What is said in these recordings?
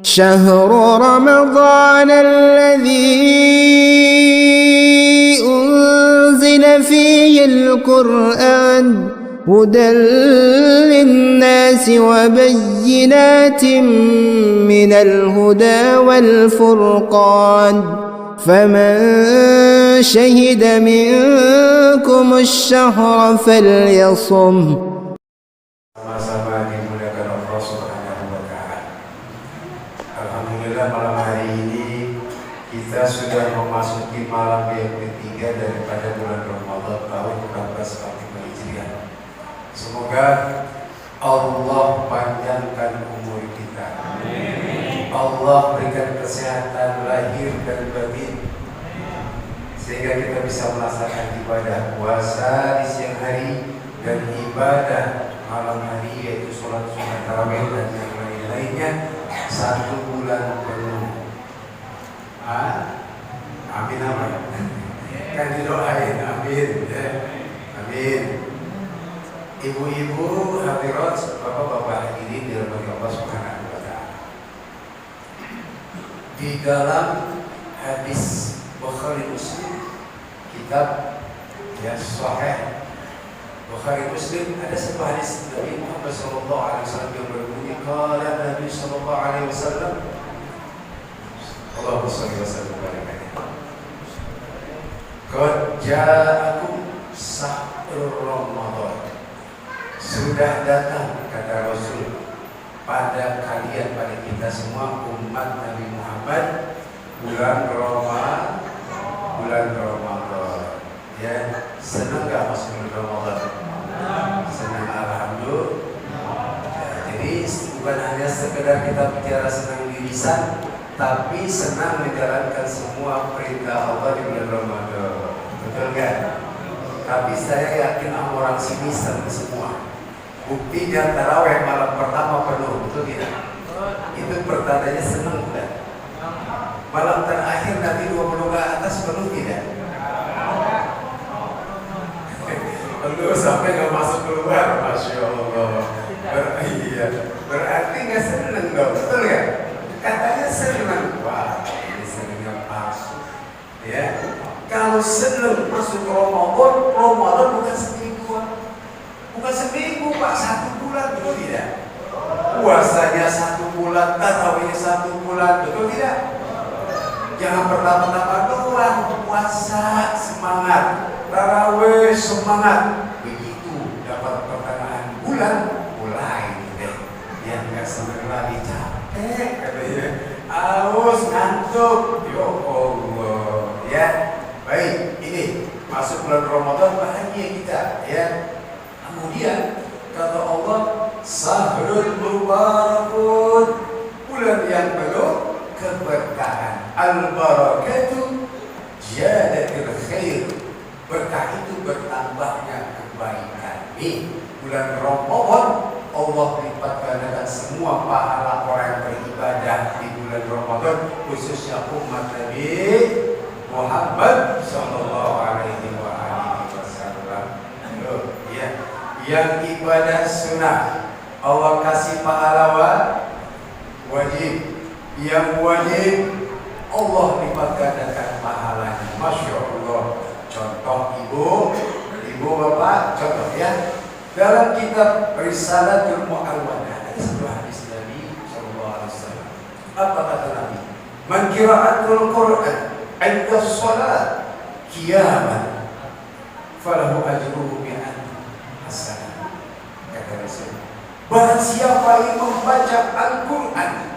شهر رمضان الذي أنزل فيه القرآن هدى للناس وبينات من الهدى والفرقان فمن شهد منكم الشهر فليصم. Sama-sama dimuliakan Allah Subhanahu wa Ta'ala. Alhamdulillah malam hari ini kita sudah memasuki malam yang ketiga daripada bulan Ramadan tahun 1445 Hijriah. Semoga Allah panjangkan umur kita. Allah berikan kesehatan lahir dan batin sehingga kita bisa melaksanakan ibadah puasa di siang hari dan ibadah malam hari, yaitu sholat sunat tarawih dan yang lain-lainnya 1 bulan penuh. Amin amin. Kan didoain, amin ya. Amin. Ibu-ibu hadirat, bapak-bapak hadirin dirahmati Allah Subhanahu wa Ta'ala. Di dalam hadis Bukhari Muslim, kitab yang sahih Bukhari Muslim, ada sebuah hadis Nabi Muhammad SAW yang berbunyi, qala Nabi SAW, Allahumma shalli wa sallim wa barik alaihi, qad ja'akum sahrul Ramadan, sudah datang, kata Rasul, pada kalian, pada kita semua umat Nabi Muhammad, bulan Ramadan. Ya, senang gak masuk bulan Ramadan? Senang, alhamdulillah. Jadi bukan hanya sekedar kita bicara senang di lisan, tapi senang menjalankan semua perintah Allah di bulan Ramadan. Betul kan? Tapi saya yakin orang sini senang semua. Buktinya tarawih malam pertama penuh, betul tidak? Itu pertandanya senang bukan? Malam terakhir nanti 20 ke atas penuh tidak? Lalu sampai nggak masuk keluar, masya Allah. Berarti nggak seneng dong, betul ya? Katanya seneng, wah ini senengnya palsu. Ya, kalau seneng masuk Ramadan bukan seminggu Pak, 1 bulan, betul tidak? Puasanya 1 bulan, tarawihnya 1 bulan, betul tidak? Jangan pertama-tama doang puasa semangat, tarawih semangat, begitu dapat pertengahan bulan mulai deh yang nggak seneng lagi, capek katanya, aus, ngantuk, ya Allah ya. Baik, ini masuk bulan Ramadan, bahagia kita ya. Kemudian kata Allah, sahrul mubarakun, bulan yang penuh keberkahan, al-barakatu jadatil khair, berkah itu bertambahnya kebaikan. Nih, bulan Ramadan Allah lipat gandakan semua pahala orang yang beribadah di bulan Ramadan, khususnya umat Nabi Muhammad sallallahu alaihi wasallam. Ya, yang ibadah sunnah Allah kasih pahala wajib. Yang wajib Allah lipat gandakan pahalanya, masya Allah. Contoh ibu bapak, contoh ya, dalam kitab Risalatul Mu'awwadah ada sebuah hadis Nabi sallallahu alaihi wasallam. Apa kata Nabi? Man qira'atul Qur'an 'inda shalat qiyaman falahu ajruhu mi'at hasanah. Kata Rasul, barang siapa yang membaca Al-Qur'an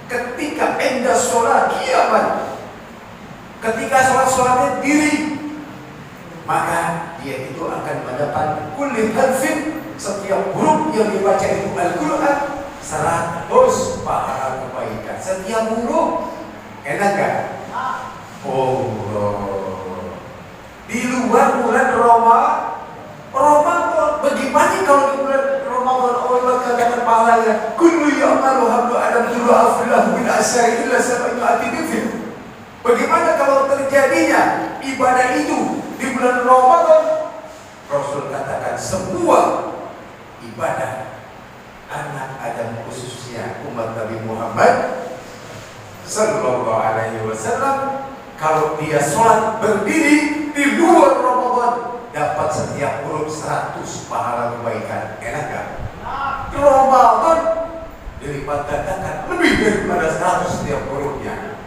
ketika inda sholat qiyaman, ketika sholatnya diri, maka dia itu akan mendapat kulli harfin, setiap huruf yang dibaca itu Al-Quran 100 pahala kebaikan setiap huruf. Enak gak? Allah. Di luar bulan Ramadan, bagaimana kalau di bulan Ramadan Allah katakan pahalanya kullu ya'malu hablu adam dulu afillahu min asyari illa sab'ati bifir. Bagaimana kalau terjadinya ibadah itu di bulan Ramadan? Rasul katakan semua ibadah anak Adam khususnya umat Nabi Muhammad Sallallahu Alaihi Wasallam, kalau dia sholat berdiri di luar Ramadan dapat setiap huruf 100 pahala kebaikan. Enak gak? Di Ramadan dilipat gandakan lebih daripada 100 setiap hurufnya.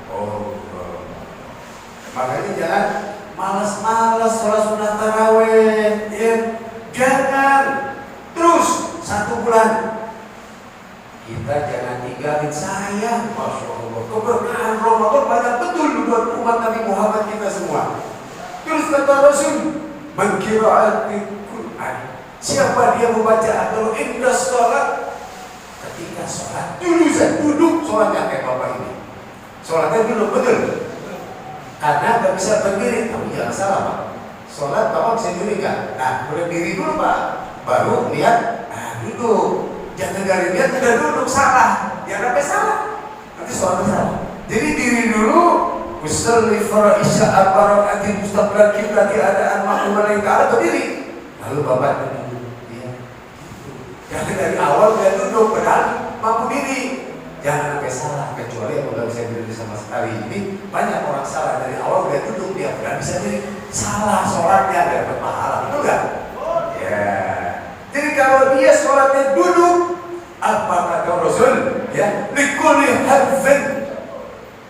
Makanya jangan malas-malas sholat sunat taraweh, ya. Jangan. Terus 1 bulan kita jangan tinggalin, sayang, Masya Allah, keberkahan Ramadan banyak betul buat umat Nabi Muhammad kita semua. Terus kata Rasul, man qira'atil Quran, siapa dia membaca atau indah sholat, ketika sholat duduk sholatnya kayak bapak ini, sholatnya duduk betul, karena nggak bisa berdiri. Tapi jangan salah Pak, sholat bapak bisa diri kan? Nah, berdiri dulu Pak, baru lihat, duduk. Jangan dari dia tidak duduk, salah, jangan sampai salah, nanti sholatnya salah. Jadi diri dulu, usalli fara'isya al-barakati mustaqbal kiblati adaan makmuman ke arah berdiri, lalu bapak duduk. Ya. Jangan dari awal dia duduk, padahal mampu diri. Jangan sampai salah, kecuali yang nggak bisa diri sama sekali. Ini banyak orang salah, dari awal dia duduk, dia nggak bisa diri, salah sholatnya, nggak dapat pahala, betul nggak? Ya. Jadi kalau dia sholatnya duduk, apa kata Rasul? Ya, likulli harfin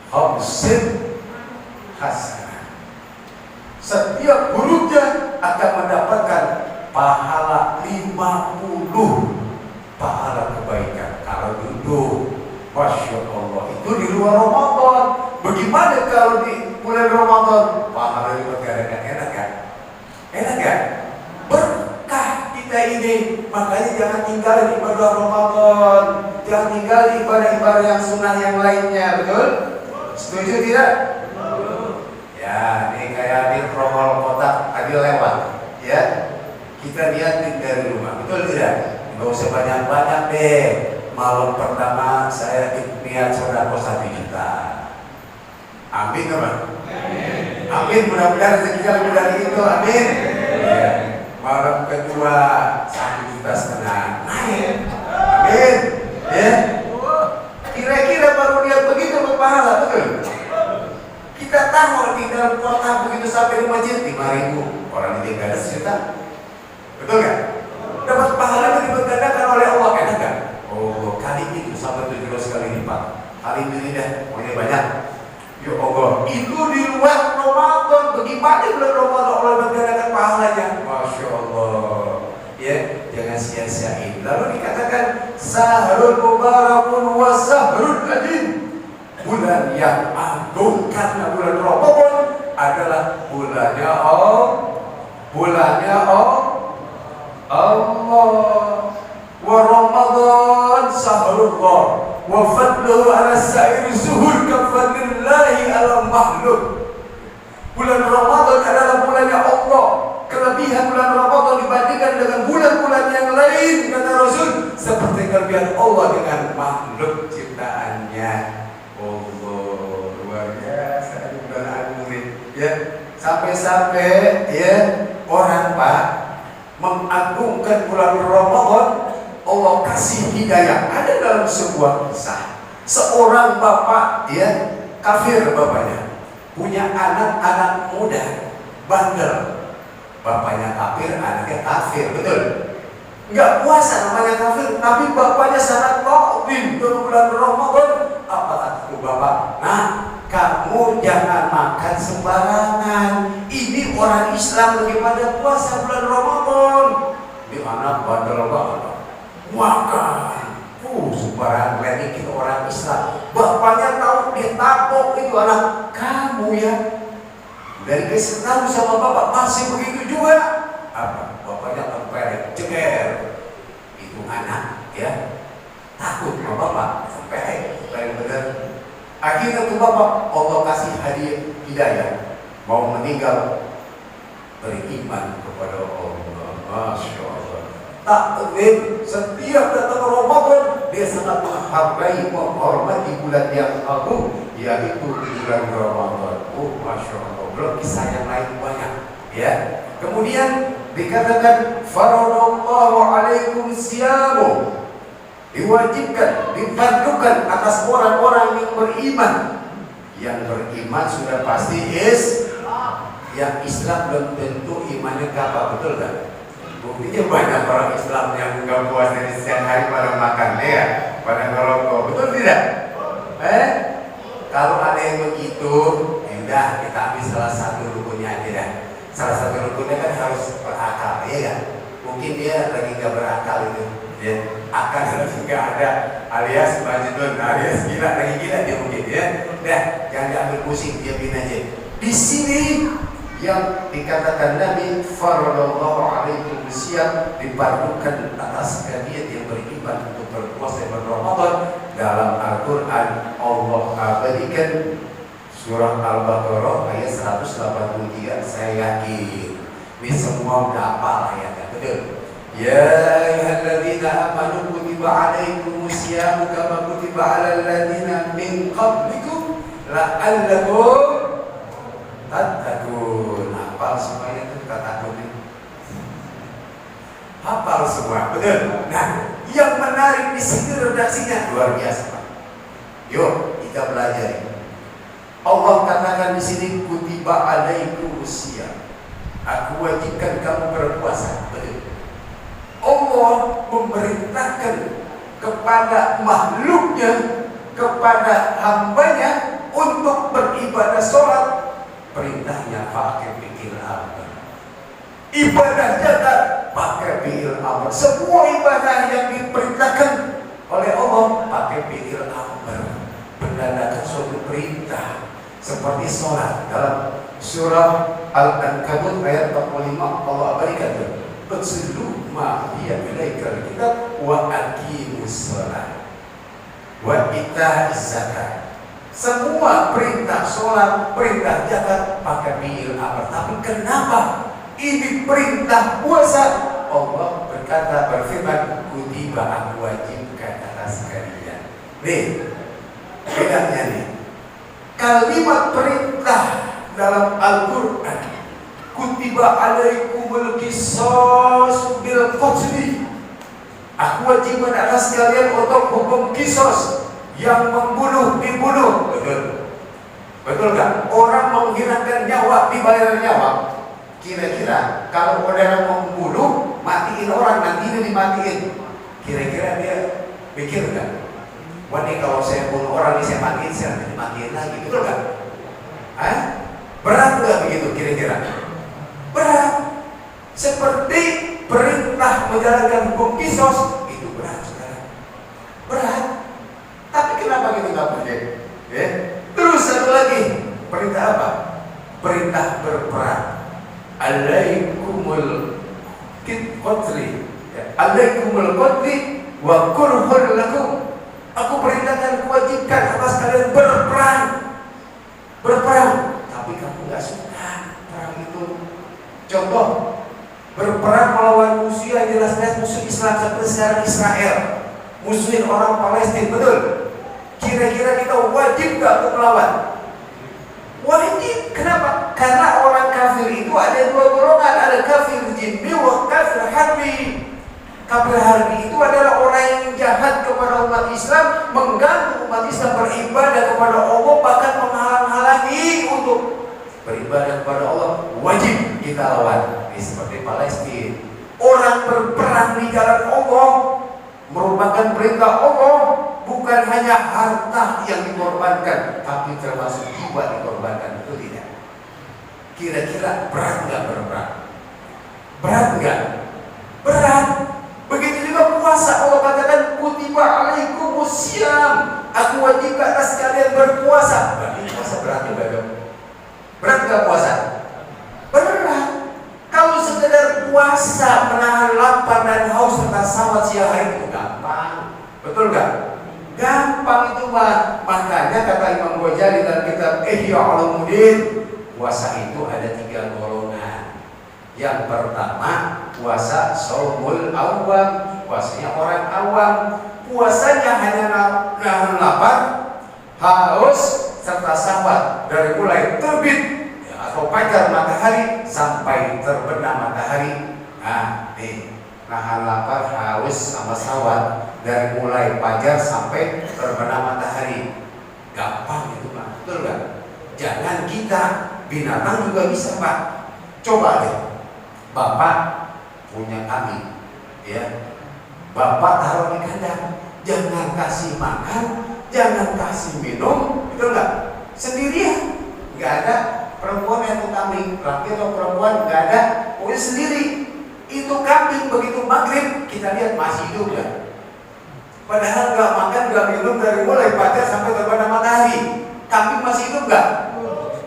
khamsin hasanah. Setiap hurufnya akan mendapatkan pahala 50 pahala kebaikan kalau duduk. Masya Allah, itu di luar Ramadan. Bagaimana kalau di bulan Ramadan? Pahala lipat gandakan. Enak kan? Enak kan? Berkah kita ini. Makanya jangan tinggalin ibadah Ramadan, jangan tinggalin ibadah-ibadah yang sunnah yang lainnya, betul? Setuju tidak? Ya, ini kayak di promol kotak adil lewat, ya. Kita lihatin dari rumah, betul tidak? Nggak usah banyak-banyak deh. Malam pertama saya niat sedekah 1 juta. Amin, teman. Amin. Mudah-mudahan rezekinya lebih dari itu. Amin. Ya. Malam kedua 1,5 juta. Naik. Amin. Ya. Kira-kira baru lihat begitu berpahala, betul? Kita tahu di dalam kota begitu sampai di masjid 5.000, orang ini nggak ada 1 juta. Betul nggak? Dapat pahala yang dibergandakan oleh Allah, enak kan? Oh, kali itu sampai 700 kali lipat. Kali ini dah, pokoknya banyak. Ya Allah, itu di luar Ramadan. Bagaimana bulan Ramadan Allah bergandakan pahalanya? Masya Allah. Ya, jangan sia-siain. Lalu dikatakan Sahrul Mubarakun wa Sahrul Adin. Bulan yang agung karena bulan Ramadan adalah bulannya Allah. Wa Ramadan sahrullah wa fadluhu ala sa'iri suhur kafadlillahi ala makhluk. Bulan Ramadan adalah bulannya Allah. Kelebihan bulan Ramadan dibandingkan dengan bulan-bulan yang lain, kata Rasul, seperti kelebihan Allah dengan makhluk ciptaannya. Allah, luar biasa bulan agung ya. Sampai-sampai ya orang Pak mengagungkan bulan Ramadan, Allah kasih hidayah. Ada dalam sebuah kisah, seorang bapak ya, kafir bapaknya, punya anak-anak muda bandel. Bapaknya kafir, anaknya kafir, betul? Enggak puasa namanya kafir, tapi bapaknya sangat takdim dalam bulan Ramadan. Apa kata bapak? Nah, kamu jangan makan sembarangan. Ini orang Islam bagaimana puasa bulan Ramadan? Ini anak bandel banget. Makan, sembarangan. Ini kita orang Islam. Bapaknya tahu, dia takut itu anak kamu ya. Dari kasih tahu sama bapak masih begitu juga. Apa? Bapaknya tempelin, ceker. Itu anak ya. Takut sama bapak, tempelin bener. Akhirnya tuh bapak Allah kasih hadiah hidayah, mau meninggal beriman kepada Allah. Masya Allah. Takdir setiap datang Ramadan dia sangat menghargai, menghormati bulan yang agung, yaitu bulan Ramadan. Masya Allah. Belum kisah yang lain banyak. Ya. Kemudian dikatakan faradallahu alaikum siyamu. diwajibkan, difardukan atas orang-orang yang beriman. Yang beriman sudah pasti yang Islam belum tentu imannya kapal, betul kan? Buktinya banyak orang Islam yang nggak puas dari siang hari pada makan, ya, pada ngerokok, betul tidak? Kalau ada yang begitu, udah kita ambil salah satu rukunnya aja dah. Salah satu rukunnya kan harus berakal, ya kan? Mungkin dia lagi nggak berakal itu, ya. Akal harus nggak ada, alias majnun, alias gila, lagi gila dia mungkin, ya. Dah, jangan diambil pusing, diamin aja. Di sini yang dikatakan Nabi faradallahu alaikum bisyam, dipardukan atas kalian yang beriman untuk berpuasa bulan Ramadan. Dalam Al-Quran Allah abadikan surah Al-Baqarah ayat 183. Saya yakin ini semua udah hafal ayatnya, betul? Ya ayyuhalladzina amanu kutiba alaikumus syiyam kama kutiba alal ladzina min qablikum la'allakum tattaqun. Hafal semuanya itu tattaqun. Hafal semua, betul? Nah, yang menarik di sini redaksinya luar biasa, Pak. Yuk kita belajar. Allah katakan di sini kutiba alaikumus syiyam. Aku wajibkan kamu berpuasa, betul? Allah memerintahkan kepada makhluknya, kepada hambanya untuk beribadah sholat. Perintahnya pakai fikir amr. Ibadah zakat pakai fi'il amr. Semua ibadah yang diperintahkan oleh Allah pakai fi'il amr, menandakan suatu perintah. Seperti sholat dalam surah Al-Ankabut ayat 45 Allah abadikan itu. Utlu ma hiya ilaikal kitab wa aqimus sholat wa itaiz zakat. Semua perintah sholat, perintah zakat pakai fi'il amr. Tapi kenapa ini perintah puasa? Allah berkata, berfirman, kutiba, aku wajibkan atas kalian. Nih, bedanya nih. Kalimat perintah dalam Al-Quran, kutiba alaikumul qisas bil qatl. Aku wajibkan atas kalian untuk hukum kisos, yang membunuh dibunuh. Betul? Betul kan? Orang menghilangkan nyawa dibayar nyawa. Kira-kira kalau orang membunuh, matiin orang, nanti ini dimatiin, kira-kira dia pikir kan? Wah, ini kalau saya bunuh orang ini saya matiin, saya nanti dimatiin lagi, betul kan? Berat nggak begitu kira-kira? Berat. Seperti perintah menjalankan hukum kisos itu berat, saudara. Berat. Tapi kenapa kita nggak boleh? Terus satu lagi, perintah apa? Perintah berperang. Alaikumul qatli, alaikumul qatli wa kurhul lakum. Aku perintahkan, kewajibkan atas kalian berperang. Berperang, tapi kamu nggak suka perang itu. Contoh, berperang melawan musuh yang jelas-jelas musuh Islam seperti sekarang Israel, musuhin orang Palestina, betul? Kira-kira kita wajib nggak untuk melawan? Wajib. Kenapa? Karena orang kafir itu ada dua golongan, ada kafir jinni wa kafir harbi. Kafir harbi itu adalah orang yang jahat kepada umat Islam, mengganggu umat Islam beribadah kepada Allah, bahkan menghalang-halangi untuk beribadah kepada Allah. Wajib kita lawan. Ini seperti Palestina. Orang berperang di jalan Allah merupakan perintah Allah. Bukan hanya harta yang dikorbankan, tapi termasuk jiwa dikorbankan, betul tidak? Kira-kira berat nggak berperang? Berat nggak? Berat. Begitu juga puasa. Allah katakan kutiba alaikumus syiyam. Aku wajibkan atas kalian berpuasa. Berarti puasa berat juga dong. Berat nggak puasa? Berat. Kalau sekedar puasa menahan lapar dan haus serta sawat siang hari itu gampang, betul nggak? Gampang itu mah. Makanya kata Imam Ghazali dalam kitab Ihya Ulumuddin, puasa itu ada 3 golongan. Yang pertama, puasa shaumul awam, puasanya orang awam. Puasanya hanya nahan lapar, haus serta sahabat dari mulai terbit atau fajar matahari sampai terbenam matahari. Nah, nih, nahan lapar, haus sama sahabat. dari mulai fajar sampai terbenam matahari. Gampang itu Pak, betul nggak? Jangan kita, binatang juga bisa Pak. Coba deh, Bapak punya kambing, ya, Bapak taruh di kandang, jangan kasih makan, jangan kasih minum, betul nggak? Sendirian, nggak ada perempuan yang tuh kambing, laki atau perempuan nggak ada, pokoknya sendiri. Itu kambing begitu maghrib kita lihat masih hidup ya. Padahal nggak makan, nggak minum dari mulai fajar sampai terbenam matahari. Kambing masih hidup nggak?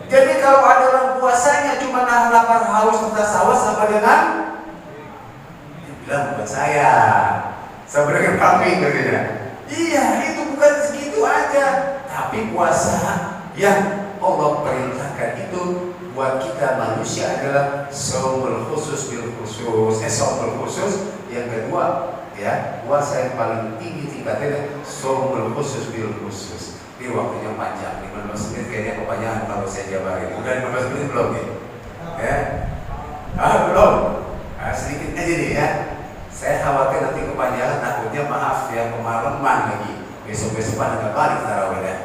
Jadi kalau ada orang puasanya cuma nahan lapar, haus, serta sawas sama dengan dia bilang bukan saya sebenarnya kambing katanya. Iya, itu bukan segitu aja. Tapi puasa yang Allah perintahkan itu buat kita manusia adalah shaumul khusus bil khusus. Shaumul khusus yang kedua, ya, puasa yang paling tinggi tingkatnya shaumul khusus bil khusus. Ini waktunya panjang, 15 menit kayaknya kepanjangan kalau saya jabarin. Udah 15 menit belum nih? Ya? Belum? Sedikit aja nih ya. Saya khawatir nanti kepanjangan, takutnya maaf ya, kemalaman lagi. Besok-besok pada balik tarawih ya.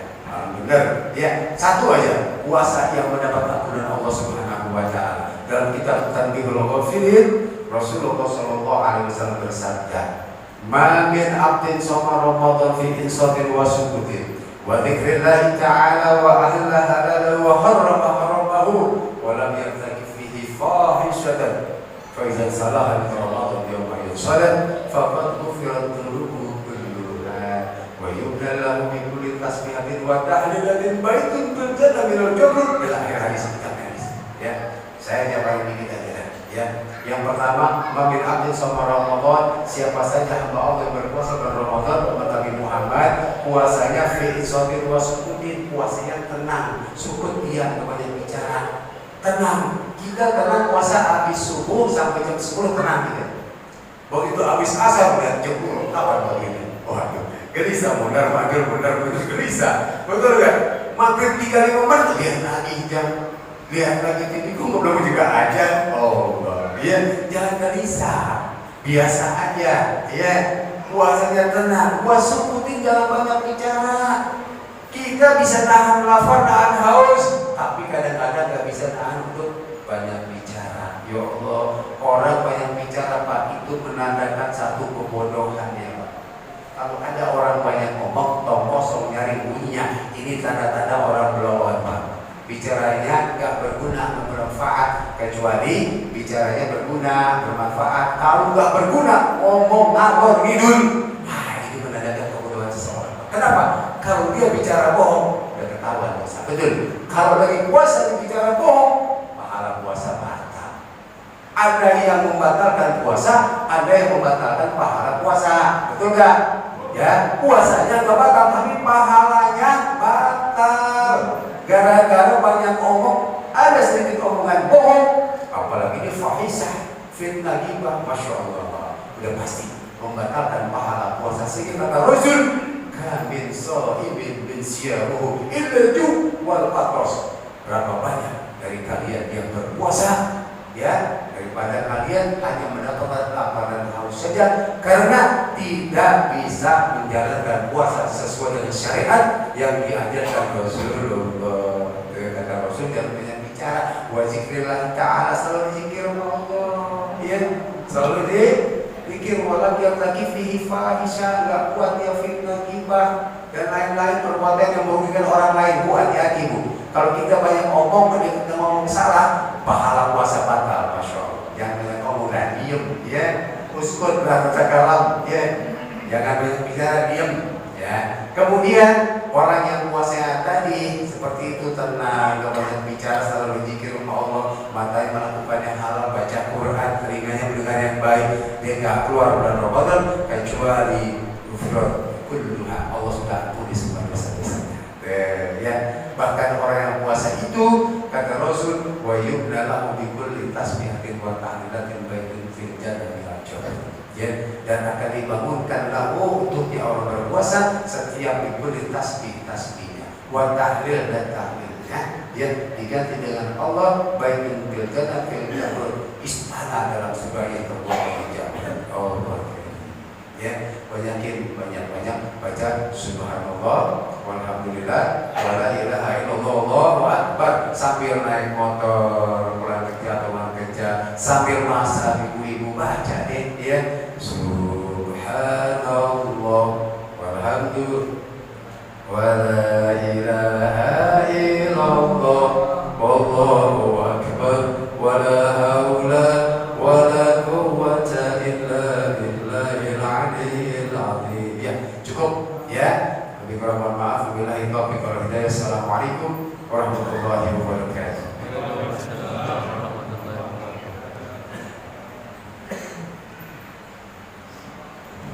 Benar? Ya, satu aja, puasa yang mendapat ampunan Allah Subhanahu wa taala. Dalam kitab Tanbihul Ghafilin, Rasulullah sallallahu alaihi wasallam bersabda, "Ma min 'abdin shoma Ramadan fi insatin wa sukutin wa dzikrillah ta'ala wa ahalla halalahu wa harrama haramahu wa lam yartakib fihi fahishatan fa idza salaha Ramadan yawma yusalat faqad ghufirat dhunubuhu kulluha wa yubna lahu min kulli tasbihatin wa tahlilatin baitun fil jannah min al-jannah." Ila akhir hadis kita hadis. Ya, saya nyapain dikit aja ya. Yang pertama, mamin abdin shoma Ramadan, siapa saja hamba Allah yang berpuasa bulan Ramadan, umat Nabi Muhammad, puasanya fi insatin wa sukutin, puasanya tenang, sukut dia kepada bicara, tenang. Kita tenang puasa habis subuh sampai jam 10 tenang kita. Begitu habis asar lihat jam 10 kapan begini? Waduh, gelisah, benar gelisah, betul kan? Maghrib 3-5 menit lihat lagi jam, lihat lagi TV, kok belum juga aja. Oh, ya, jangan gelisah, biasa aja, ya. Puasanya tenang, puasa putih jangan banyak bicara. Kita bisa tahan lapar, tahan haus, tapi kadang-kadang nggak bisa tahan untuk banyak bicara. Ya Allah, orang banyak bicara Pak, itu menandakan satu kebodohan ya Pak. Kalau ada orang banyak ngomong, tong kosong nyari bunyinya, ini tanda-tanda orang belawat Pak. Bicaranya nggak berguna, bermanfaat, kecuali bicaranya berguna, bermanfaat. Kalau nggak berguna, ngomong ngalor ngidul, nah ini menandakan kebodohan seseorang. Kenapa? Kalau dia bicara bohong, udah ketahuan dosa. Betul. Kalau lagi puasa bicara bohong, pahala puasa batal. Ada yang membatalkan puasa, ada yang membatalkan pahala puasa. Betul nggak? Ya, puasanya nggak batal, tapi pahalanya batal. Gara-gara banyak omong, ada sedikit omongan bohong, apalagi ini fahisah, fitnah, ghibah, masya Allah, udah pasti membatalkan pahala puasa. Sehingga kata Rasul, kamin shaimin min siyamuhu illa ju' wal atras. Berapa banyak dari kalian yang berpuasa, ya, daripada kalian hanya mendapatkan lapar dan haus saja karena tidak bisa menjalankan puasa sesuai dengan syariat yang diajarkan Rasulullah. Kata Rasul jangan banyak bicara, wa zikrillah ta'ala, selalu zikir Allah, ya, selalu zikir, walau yang lagi fihi fahisha, nggak kuat ya fitnah, ghibah dan lain-lain perbuatan yang merugikan orang lain. Bu, hati-hati Bu, kalau kita banyak ngomong, kita ngomong salah, pahala puasa batal. Masya Allah, jangan banyak ngomong dan diem, ya, uskut berata kalam, ya, jangan banyak bicara, diem, ya. Kemudian orang yang puasa tadi seperti itu tenang, gak banyak bicara, selalu berzikir sama Allah, matanya melakukan yang halal, baca Quran, telinganya mendengar yang baik, dia gak keluar bulan Ramadan kecuali ghufran kulluha, Allah sudah ampuni semua dosa-dosanya. Ya, bahkan orang yang puasa itu kata Rasul, wa yubna lahu bi kulli tasbihatin wa tahlilatin baitun fil jannah min al-jannah. Ya, dan akan dibangunkan lahu untuknya orang berpuasa setiap diberi tasbihnya, wa tahlil dan tahlilnya, dia diganti dengan Allah, baitun fil jannah, fil jannah, istana dalam surga yang terbuat dari jannah. Allah. Ya, banyak baca subhanallah walhamdulillah wala ilaha illallah Allahu akbar sambil naik motor pulang kerja atau pulang kerja, sambil masak ibu-ibu baca ya subhanallah walhamdulillah wala ilaha illallah wallahu akbar wala haula wala quwwata illa billahil aliyyil azim. Ya, cukup ya. Lebih kurang mohon maaf. Wabillahi taufiq wal hidayah. Assalamualaikum warahmatullahi wabarakatuh.